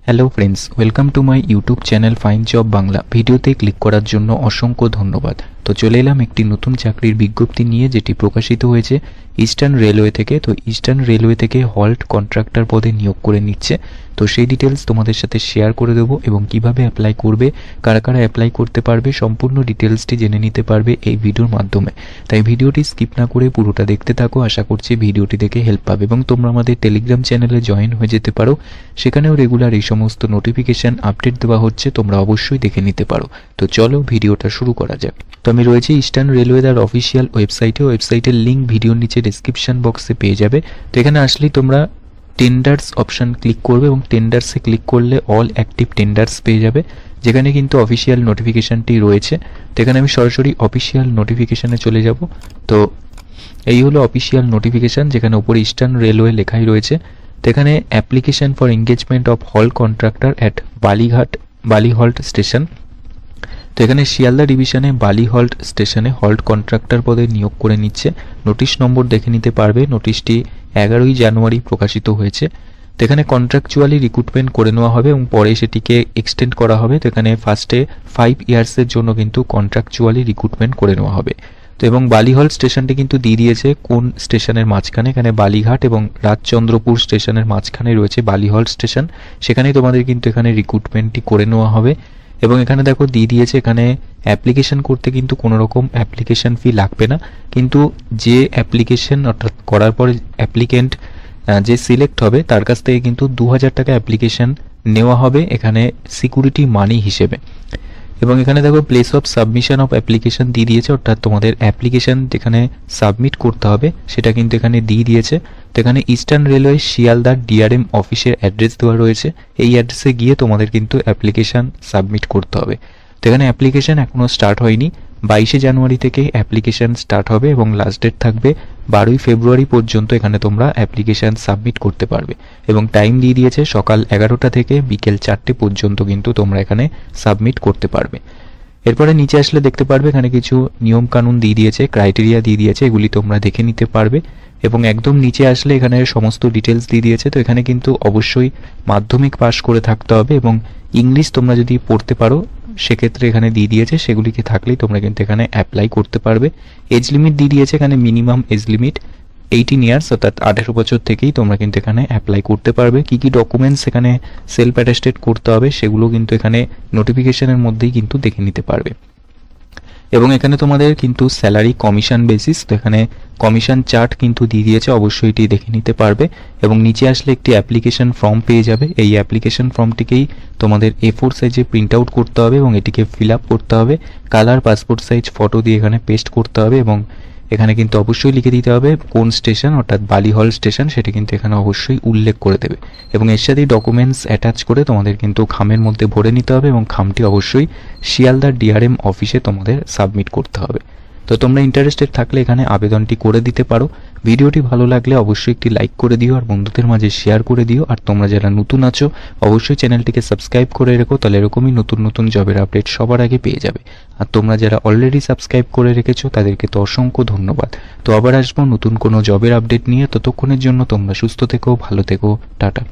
Hello friends, welcome to my YouTube channel fine job Bangla. ভিডিওতে click করার জন্য অসংখ্য ধন্যবাদ। তো চলে এলাম একটি নতুন চাকরির বিজ্ঞপ্তি নিয়ে, যেটি প্রকাশিত হয়েছে ইস্টার্ন রেলওয়ে থেকে। তো ইস্টার্ন রেলওয়ে থেকে হল্ট কন্ট্রাক্টর পদে নিয়োগ করে নিচ্ছে। তো সেই ডিটেলস তোমাদের সাথে শেয়ার করে দেবো এবং কিভাবে অ্যাপ্লাই করবে, কারা কারা অ্যাপ্লাই করতে পারবে, সম্পূর্ণ ডিটেলসটি জেনে নিতে পারবে এই ভিডিওর মাধ্যমে। তাই ভিডিওটি স্কিপ না করে পুরোটা দেখতে থাকো। আশা করছি ভিডিওটি দেখে হেল্প পাবে এবং তোমরা আমাদের টেলিগ্রাম চ্যানেলে জয়েন হয়ে যেতে পারো। সেখানেও রেগুলার এই সমস্ত নোটিফিকেশন আপডেট দেওয়া হচ্ছে, তোমরা অবশ্যই দেখে নিতে পারো। তো চলো ভিডিওটা শুরু করা যাক। তো আমি রয়েছে ইস্টার্ন রেলওয়ে তার অফিসিয়াল ওয়েবসাইটের লিঙ্ক ভিডিওর নিচে ডেসক্রিপশন বক্সে পেয়ে যাবে। তো এখানে আসলেই তোমরা টেন্ডার্স অপশন ক্লিক করবে এবং টেন্ডার্সে ক্লিক করলে অল অ্যাক্টিভ টেন্ডার্স পেয়ে যাবে, যেখানে কিন্তু অফিসিয়াল নোটিফিকেশনটি রয়েছে। তো এখানে আমি সরাসরি অফিসিয়াল নোটিফিকেশনে চলে যাব। তো এই হলো অফিসিয়াল নোটিফিকেশন, যেখানে উপরে ইস্টার্ন রেলওয়ে লেখাই রয়েছে। তো এখানে অ্যাপ্লিকেশন ফর এঙ্গেজমেন্ট অফ হল কন্ট্রাক্টর অ্যাট বালিহল্ট স্টেশন। তো এখানে শিয়ালদা ডিভিশনে বালিহল্ট স্টেশনে হল্ট কন্ট্রাক্টর পদে নিয়োগ করে নিচ্ছে। নোটিশ নম্বর দেখে নিতে পারবে। নোটিশটি 11ই জানুয়ারি প্রকাশিত হয়েছে। তো এখানে কন্ট্রাকচুয়ালি রিক্রুটমেন্ট করে নেওয়া হবে এবং পরে সেটিকে এক্সটেন্ড করা হবে। তো এখানে ফার্স্টে 5 ইয়ার্সের জন্য কিন্তু কন্ট্রাকচুয়ালি রিক্রুটমেন্ট করে নেওয়া হবে। তো এবং বালিহল্ট স্টেশনটি কিন্তু দিয়ে দিয়েছে কোন স্টেশনের মাঝখানে, এখানে বালিঘাট এবং রাজচন্দ্রপুর স্টেশনের মাঝখানে রয়েছে বালিহল্ট স্টেশন। সেখানেই তোমাদের কিন্তু এখানে রিক্রুটমেন্টটি করে নেওয়া হবে। এবং এখানে দেখো দিয়ে দিয়েছে, এখানে অ্যাপ্লিকেশন করতে কিন্তু কোনো রকম অ্যাপ্লিকেশন ফি লাগবে না, কিন্তু যে অ্যাপ্লিকেশন অর্থাৎ করার পরে অ্যাপ্লিকেন্ট যে সিলেক্ট হবে তার কাছ থেকে কিন্তু 2000 টাকা অ্যাপ্লিকেশন নেওয়া হবে এখানে সিকিউরিটি মানি হিসেবে। এবং এখানে দেখো place of submission of application দিয়ে দিয়েছে, অর্থাৎ তোমাদের অ্যাপ্লিকেশন যেখানে সাবমিট করতে হবে সেটা কিন্তু এখানে দিয়ে দিয়েছে। তো এখানে ইস্টার্ন রেলওয়ে শিয়ালদা ডিআরএম অফিসের অ্যাড্রেস দেওয়া রয়েছে। এই অ্যাড্রেসে গিয়ে তোমাদের কিন্তু অ্যাপ্লিকেশন সাবমিট করতে হবে। তো এখানে অ্যাপ্লিকেশন এখনও স্টার্ট হয়নি। 22শে জানুয়ারি থেকে অ্যাপ্লিকেশন স্টার্ট হবে এবং লাস্ট ডেট থাকবে 12ই ফেব্রুয়ারি পর্যন্ত। এখানে তোমরা অ্যাপ্লিকেশন সাবমিট করতে পারবে এবং টাইম দিয়ে দিয়েছে সকাল 11টা থেকে বিকেল 4টে পর্যন্ত কিন্তু তোমরা এখানে সাবমিট করতে পারবে। এরপরে নিচে আসলে দেখতে পারবে এখানে কিছু নিয়ম কানুন দিয়ে দিয়েছে, ক্রাইটেরিয়া দিয়ে দিয়েছে, এগুলি তোমরা দেখে নিতে পারবে। এবং একদম নিচে আসলে এখানে সমস্ত ডিটেলস দিয়ে দিয়েছে। তো এখানে কিন্তু অবশ্যই মাধ্যমিক পাস করে থাকতে হবে এবং ইংলিশ তোমরা যদি পড়তে পারো সেক্ষেত্রে এখানে দিয়ে দিয়েছে, সেগুলিকে থাকলেই তোমরা কিন্তু এখানে অ্যাপ্লাই করতে পারবে। এজ লিমিট দিয়ে দিয়েছে, এখানে মিনিমাম এজ লিমিট 18 ইয়ার্স, অর্থাৎ 18 বছর থেকেই তোমরা কিন্তু এখানে অ্যাপ্লাই করতে পারবে। কি কি ডকুমেন্টস এখানে সেলফ অ্যাটেস্টেড করতে হবে সেগুলো কিন্তু এখানে নোটিফিকেশনের মধ্যেই কিন্তু দেখে নিতে পারবে। এবং এখানে তোমাদের কিন্তু স্যালারি কমিশন বেসিস, তো এখানে কমিশন চার্ট কিন্তু দিয়ে দিয়েছে, অবশ্যই এটি দেখে নিতে পারবে। এবং নিচে আসলে একটি অ্যাপ্লিকেশন ফর্ম পেয়ে যাবে। এই অ্যাপ্লিকেশন ফর্মটিকেই তোমাদের A4 সাইজে প্রিন্ট আউট করতে হবে এবং এটিকে ফিল আপ করতে হবে। কালার পাসপোর্ট সাইজ ফটো দিয়ে এখানে পেস্ট করতে হবে এবং এখানে কিন্তু অবশ্যই লিখে দিতে হবে কোন স্টেশন, অর্থাৎ বালিহল্ট স্টেশন, সেটা কিন্তু এখানে অবশ্যই উল্লেখ করে দেবে। এবং এর সাথেই ডকুমেন্টস অ্যাটাচ করে তোমাদের কিন্তু খামের মধ্যে ভরে নিতে হবে এবং খামটি অবশ্যই শিয়ালদার ডিআরএম অফিসে তোমাদের সাবমিট করতে হবে। তো তোমরা ইন্টারেস্টেড থাকলে এখানে আবেদনটি করে দিতে পারো। ভিডিওটি ভালো লাগলে অবশ্যই একটি লাইক করে দিও আর বন্ধুদের মাঝে শেয়ার করে দিও। আর তোমরা যারা নতুন আছো অবশ্যই চ্যানেলটিকে সাবস্ক্রাইব করে রেখো, তাহলে এরকমই নতুন নতুন জবের আপডেট সবার আগে পেয়ে যাবে। আর তোমরা যারা অলরেডি সাবস্ক্রাইব করে রেখেছো তাদেরকে তো অসংখ্য ধন্যবাদ। তো আবার আসবো নতুন কোনো জবের আপডেট নিয়ে, ততক্ষণের জন্য তোমরা সুস্থ থেকো, ভালো থেকো, টাটা।